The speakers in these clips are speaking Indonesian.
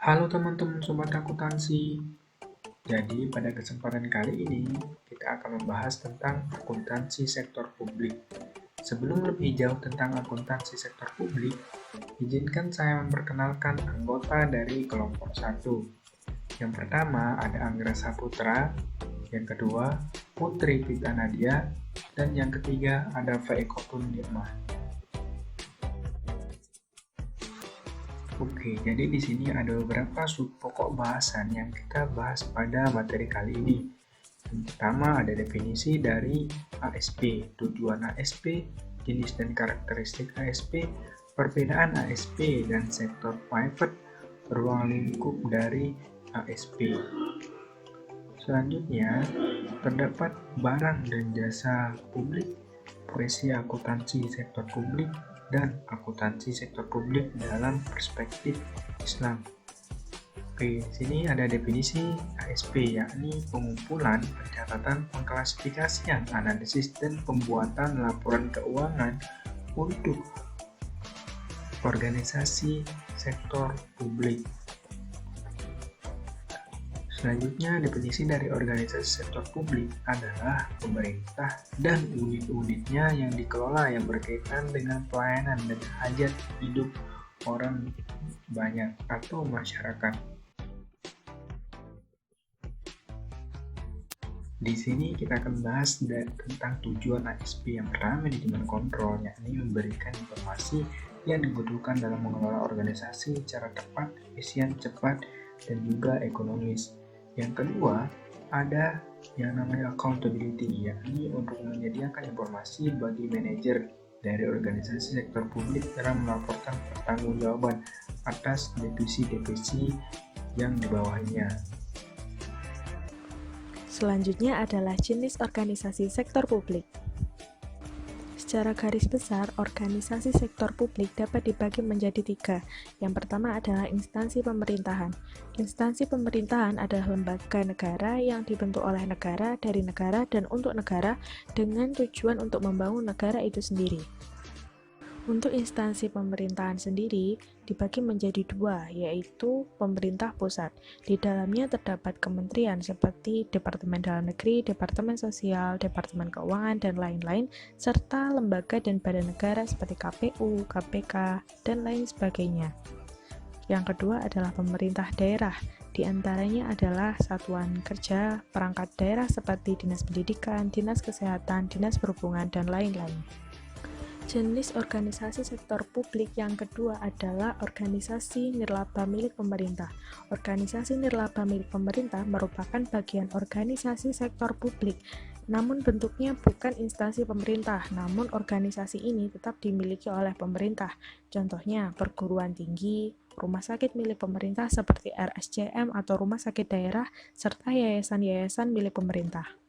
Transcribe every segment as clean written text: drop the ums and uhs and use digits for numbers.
Halo teman-teman sobat akuntansi. Jadi pada kesempatan kali ini kita akan membahas tentang akuntansi sektor publik. Sebelum lebih jauh tentang akuntansi sektor publik, izinkan saya memperkenalkan anggota dari kelompok 1. Yang pertama ada Anggra Saputra, yang kedua Putri Pita Nadia, dan yang ketiga ada Faikotun Nirma. Oke, jadi di sini ada beberapa sub pokok bahasan yang kita bahas pada materi kali ini. Yang pertama ada definisi dari ASP, tujuan ASP, jenis dan karakteristik ASP, perbedaan ASP dan sektor private, ruang lingkup dari ASP. Selanjutnya, terdapat barang dan jasa publik, profesi akuntansi sektor publik, dan akuntansi sektor publik dalam perspektif Islam. Oke, di sini ada definisi ASP, yakni pengumpulan, pencatatan, pengklasifikasian, analisis, dan pembuatan laporan keuangan untuk organisasi sektor publik. Selanjutnya, definisi dari organisasi sektor publik adalah pemerintah dan unit-unitnya yang dikelola yang berkaitan dengan pelayanan dan hajat hidup orang banyak atau masyarakat. Di sini kita akan bahas tentang tujuan ASP. Yang pertama, manajemen kontrol, yakni memberikan informasi yang dibutuhkan dalam mengelola organisasi secara tepat, efisien, cepat, dan juga ekonomis. Yang kedua, ada yang namanya accountability, yakni untuk menyediakan informasi bagi manajer dari organisasi sektor publik dalam melaporkan pertanggungjawaban atas divisi-divisi yang di bawahnya. Selanjutnya adalah jenis organisasi sektor publik. Secara garis besar, organisasi sektor publik dapat dibagi menjadi 3. Yang pertama adalah instansi pemerintahan. Instansi pemerintahan adalah lembaga negara yang dibentuk oleh negara, dari negara, dan untuk negara dengan tujuan untuk membangun negara itu sendiri. Untuk instansi pemerintahan sendiri dibagi menjadi 2, yaitu pemerintah pusat. Di dalamnya terdapat kementerian seperti Departemen Dalam Negeri, Departemen Sosial, Departemen Keuangan, dan lain-lain, serta lembaga dan badan negara seperti KPU, KPK, dan lain sebagainya. Yang kedua adalah pemerintah daerah. Di antaranya adalah satuan kerja, perangkat daerah seperti Dinas Pendidikan, Dinas Kesehatan, Dinas Perhubungan, dan lain-lain. Jenis organisasi sektor publik yang kedua adalah organisasi nirlaba milik pemerintah. Organisasi nirlaba milik pemerintah merupakan bagian organisasi sektor publik, namun bentuknya bukan instansi pemerintah, namun organisasi ini tetap dimiliki oleh pemerintah. Contohnya, perguruan tinggi, rumah sakit milik pemerintah seperti RSCM atau rumah sakit daerah, serta yayasan-yayasan milik pemerintah.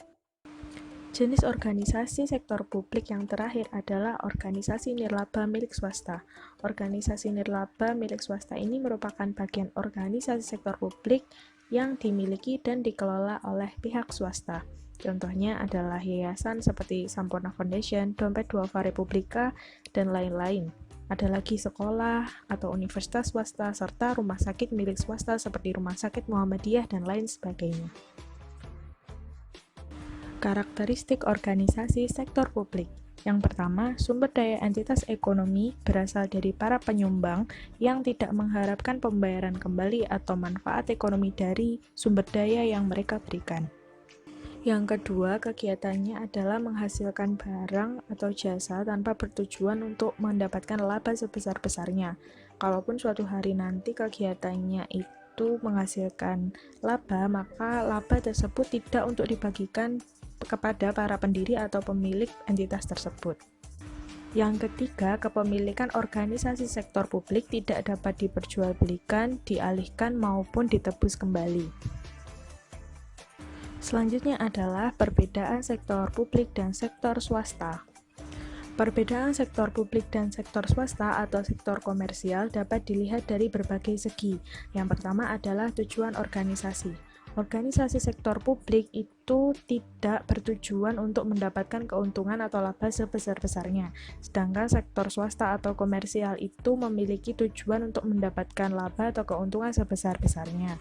Jenis organisasi sektor publik yang terakhir adalah organisasi nirlaba milik swasta. Organisasi nirlaba milik swasta ini merupakan bagian organisasi sektor publik yang dimiliki dan dikelola oleh pihak swasta. Contohnya adalah yayasan seperti Sampurna Foundation, Dompet Duafa Republika, dan lain-lain. Ada lagi sekolah atau universitas swasta, serta rumah sakit milik swasta seperti Rumah Sakit Muhammadiyah dan lain sebagainya. Karakteristik organisasi sektor publik. Yang pertama, sumber daya entitas ekonomi berasal dari para penyumbang yang tidak mengharapkan pembayaran kembali atau manfaat ekonomi dari sumber daya yang mereka berikan. Yang kedua, kegiatannya adalah menghasilkan barang atau jasa tanpa bertujuan untuk mendapatkan laba sebesar-besarnya. Kalaupun suatu hari nanti kegiatannya itu menghasilkan laba, maka laba tersebut tidak untuk dibagikan kepada para pendiri atau pemilik entitas tersebut. Yang ketiga, kepemilikan organisasi sektor publik tidak dapat diperjualbelikan, dialihkan, maupun ditebus kembali. Selanjutnya adalah perbedaan sektor publik dan sektor swasta. Perbedaan sektor publik dan sektor swasta atau sektor komersial dapat dilihat dari berbagai segi. Yang pertama adalah tujuan organisasi. Organisasi sektor publik itu tidak bertujuan untuk mendapatkan keuntungan atau laba sebesar-besarnya, sedangkan sektor swasta atau komersial itu memiliki tujuan untuk mendapatkan laba atau keuntungan sebesar-besarnya.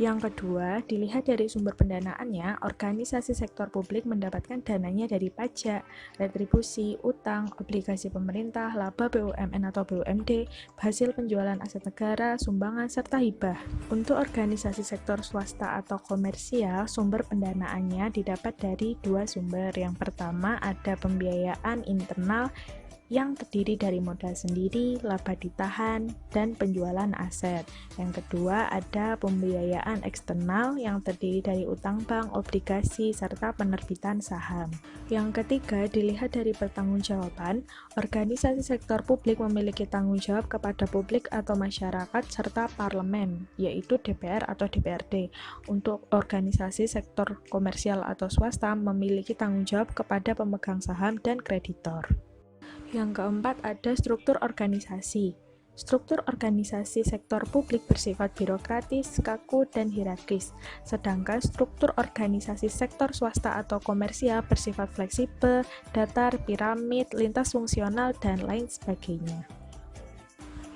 Yang kedua, dilihat dari sumber pendanaannya, organisasi sektor publik mendapatkan dananya dari pajak, retribusi, utang, obligasi pemerintah, laba BUMN atau BUMD, hasil penjualan aset negara, sumbangan, serta hibah. Untuk organisasi sektor swasta atau komersial, sumber pendanaannya didapat dari dua sumber. Yang pertama ada pembiayaan internal yang terdiri dari modal sendiri, laba ditahan, dan penjualan aset. Yang kedua, ada pembiayaan eksternal yang terdiri dari utang bank, obligasi, serta penerbitan saham. Yang ketiga, dilihat dari pertanggungjawaban, organisasi sektor publik memiliki tanggung jawab kepada publik atau masyarakat serta parlemen, yaitu DPR atau DPRD. Untuk organisasi sektor komersial atau swasta memiliki tanggung jawab kepada pemegang saham dan kreditor. Yang keempat ada struktur organisasi. Struktur organisasi sektor publik bersifat birokratis, kaku, dan hierarkis, sedangkan struktur organisasi sektor swasta atau komersial bersifat fleksibel, datar, piramid, lintas fungsional, dan lain sebagainya.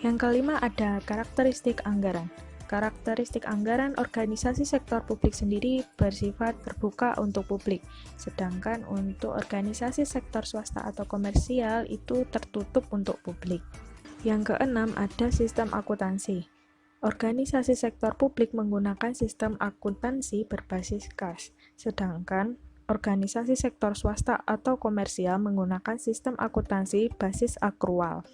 Yang kelima ada karakteristik anggaran. Karakteristik anggaran organisasi sektor publik sendiri bersifat terbuka untuk publik, sedangkan untuk organisasi sektor swasta atau komersial itu tertutup untuk publik. Yang keenam ada sistem akuntansi. Organisasi sektor publik menggunakan sistem akuntansi berbasis kas, sedangkan organisasi sektor swasta atau komersial menggunakan sistem akuntansi basis akrual.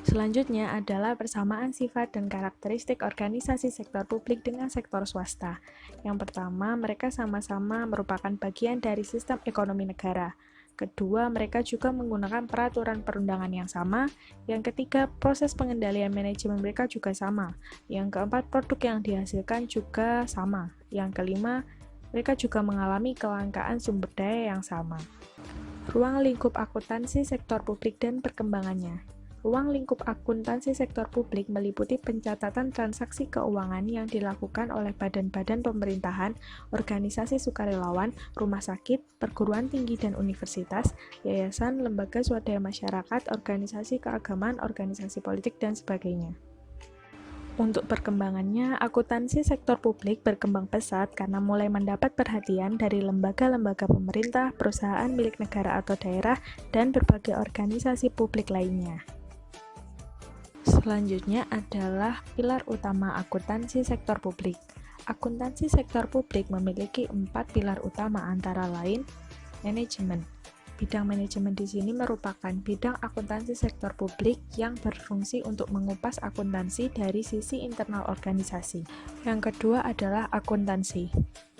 Selanjutnya adalah persamaan sifat dan karakteristik organisasi sektor publik dengan sektor swasta. Yang pertama, mereka sama-sama merupakan bagian dari sistem ekonomi negara. Kedua, mereka juga menggunakan peraturan perundangan yang sama. Yang ketiga, proses pengendalian manajemen mereka juga sama. Yang keempat, produk yang dihasilkan juga sama. Yang kelima, mereka juga mengalami kelangkaan sumber daya yang sama. Ruang lingkup akuntansi sektor publik dan perkembangannya. Ruang lingkup akuntansi sektor publik meliputi pencatatan transaksi keuangan yang dilakukan oleh badan-badan pemerintahan, organisasi sukarelawan, rumah sakit, perguruan tinggi dan universitas, yayasan, lembaga swadaya masyarakat, organisasi keagamaan, organisasi politik, dan sebagainya. Untuk perkembangannya, akuntansi sektor publik berkembang pesat karena mulai mendapat perhatian dari lembaga-lembaga pemerintah, perusahaan milik negara atau daerah, dan berbagai organisasi publik lainnya. Selanjutnya adalah pilar utama akuntansi sektor publik. Akuntansi sektor publik memiliki 4 pilar utama antara lain manajemen. Bidang manajemen di sini merupakan bidang akuntansi sektor publik yang berfungsi untuk mengupas akuntansi dari sisi internal organisasi. Yang kedua adalah akuntansi.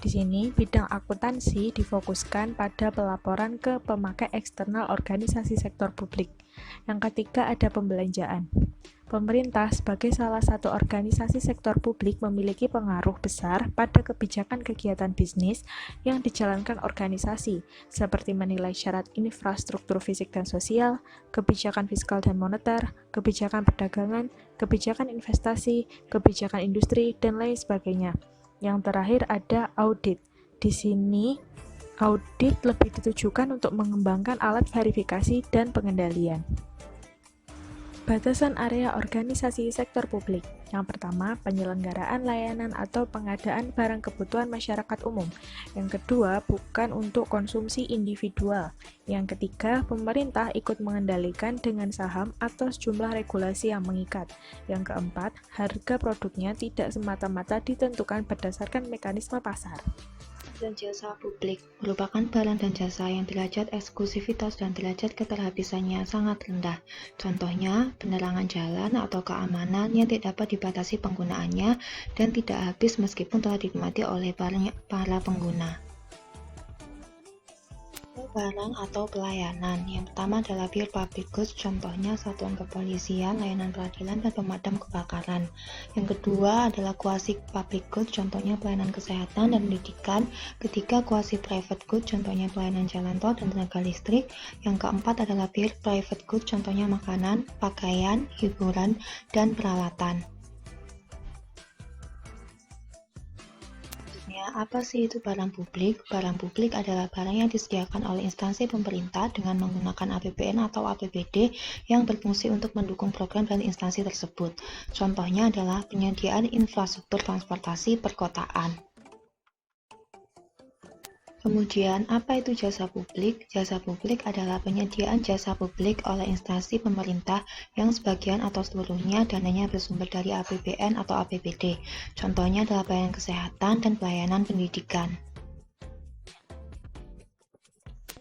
Di sini, bidang akuntansi difokuskan pada pelaporan ke pemakai eksternal organisasi sektor publik. Yang ketiga ada pembelanjaan. Pemerintah sebagai salah satu organisasi sektor publik memiliki pengaruh besar pada kebijakan kegiatan bisnis yang dijalankan organisasi, seperti menilai syarat infrastruktur fisik dan sosial, kebijakan fiskal dan moneter, kebijakan perdagangan, kebijakan investasi, kebijakan industri, dan lain sebagainya. Yang terakhir ada audit. Di sini, audit lebih ditujukan untuk mengembangkan alat verifikasi dan pengendalian. Batasan area organisasi sektor publik. Yang pertama, penyelenggaraan layanan atau pengadaan barang kebutuhan masyarakat umum. Yang kedua, bukan untuk konsumsi individual. Yang ketiga, pemerintah ikut mengendalikan dengan saham atau sejumlah regulasi yang mengikat. Yang keempat, harga produknya tidak semata-mata ditentukan berdasarkan mekanisme pasar. Dan jasa publik merupakan barang dan jasa yang derajat eksklusivitas dan derajat keterhabisannya sangat rendah. Contohnya, penerangan jalan atau keamanan yang tidak dapat dibatasi penggunaannya dan tidak habis meskipun telah dinikmati oleh para pengguna. Barang atau pelayanan. Yang pertama adalah pure public goods, contohnya satuan kepolisian, layanan peradilan, dan pemadam kebakaran. Yang kedua adalah quasi public goods, contohnya pelayanan kesehatan dan pendidikan. Ketiga, quasi private goods, contohnya pelayanan jalan tol dan tenaga listrik. Yang keempat adalah pure private goods, contohnya makanan, pakaian, hiburan, dan peralatan. Apa sih itu barang publik? Barang publik adalah barang yang disediakan oleh instansi pemerintah dengan menggunakan APBN atau APBD yang berfungsi untuk mendukung program dan instansi tersebut. Contohnya adalah penyediaan infrastruktur transportasi perkotaan. Kemudian, apa itu jasa publik? Jasa publik adalah penyediaan jasa publik oleh instansi pemerintah yang sebagian atau seluruhnya dananya bersumber dari APBN atau APBD. Contohnya adalah pelayanan kesehatan dan pelayanan pendidikan.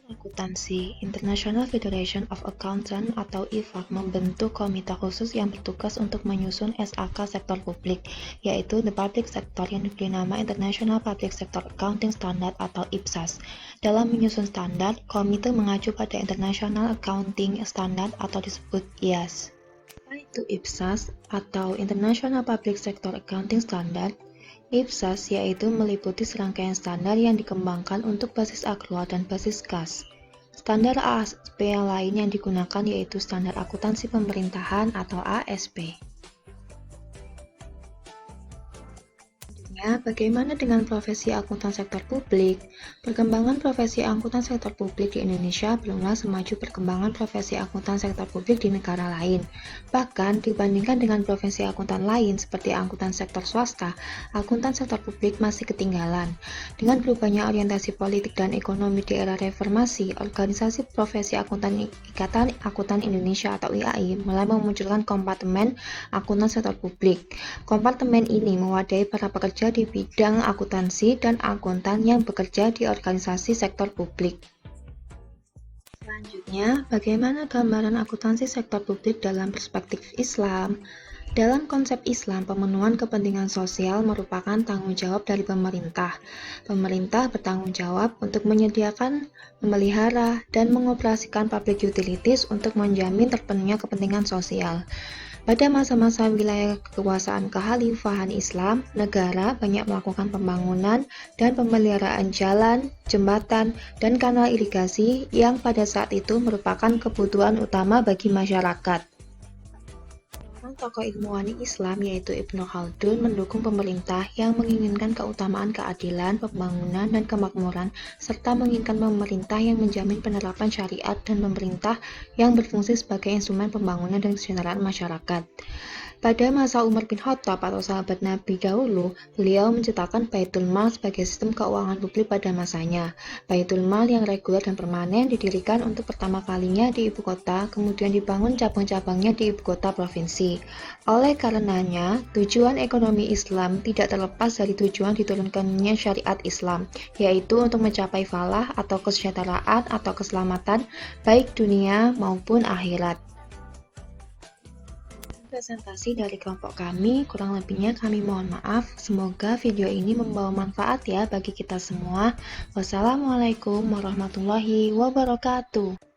Akuntansi, International Federation of Accountants atau IFAC membentuk komite khusus yang bertugas untuk menyusun SAK sektor publik, yaitu The Public Sector yang diberi nama International Public Sector Accounting Standard atau IPSAS. Dalam menyusun standar, komite mengacu pada International Accounting Standard atau disebut IAS. Apa itu IPSAS atau International Public Sector Accounting Standard? IPSAS yaitu meliputi serangkaian standar yang dikembangkan untuk basis akrual dan basis kas. Standar ASP yang lain yang digunakan yaitu Standar Akuntansi Pemerintahan atau ASP. Bagaimana dengan profesi akuntan sektor publik? Perkembangan profesi akuntan sektor publik di Indonesia belumlah semaju perkembangan profesi akuntan sektor publik di negara lain. Bahkan, dibandingkan dengan profesi akuntan lain seperti akuntan sektor swasta, akuntan sektor publik masih ketinggalan. Dengan berubahnya orientasi politik dan ekonomi di era reformasi, organisasi profesi akuntan Ikatan Akuntan Indonesia atau IAI mulai memunculkan kompartemen akuntan sektor publik. Kompartemen ini mewadahi para pekerja di bidang akuntansi dan akuntan yang bekerja di organisasi sektor publik. Selanjutnya, bagaimana gambaran akuntansi sektor publik dalam perspektif Islam? Dalam konsep Islam, pemenuhan kepentingan sosial merupakan tanggung jawab dari pemerintah. Pemerintah bertanggung jawab untuk menyediakan, memelihara, dan mengoperasikan public utilities untuk menjamin terpenuhnya kepentingan sosial. Pada masa-masa wilayah kekuasaan kekhalifahan Islam, negara banyak melakukan pembangunan dan pemeliharaan jalan, jembatan, dan kanal irigasi yang pada saat itu merupakan kebutuhan utama bagi masyarakat. Tokoh ilmuwan Islam yaitu Ibnu Khaldun mendukung pemerintah yang menginginkan keutamaan keadilan, pembangunan, dan kemakmuran, serta menginginkan pemerintah yang menjamin penerapan syariat dan pemerintah yang berfungsi sebagai instrumen pembangunan dan kesejahteraan masyarakat. Pada masa Umar bin Khattab atau sahabat Nabi dahulu, beliau menciptakan Baitul Mal sebagai sistem keuangan publik pada masanya. Baitul Mal yang reguler dan permanen didirikan untuk pertama kalinya di ibu kota, kemudian dibangun cabang-cabangnya di ibu kota provinsi. Oleh karenanya, tujuan ekonomi Islam tidak terlepas dari tujuan diturunkannya syariat Islam, yaitu untuk mencapai falah atau kesejahteraan atau keselamatan baik dunia maupun akhirat. Presentasi dari kelompok kami, kurang lebihnya kami mohon maaf. Semoga video ini membawa manfaat ya bagi kita semua. Wassalamualaikum warahmatullahi wabarakatuh.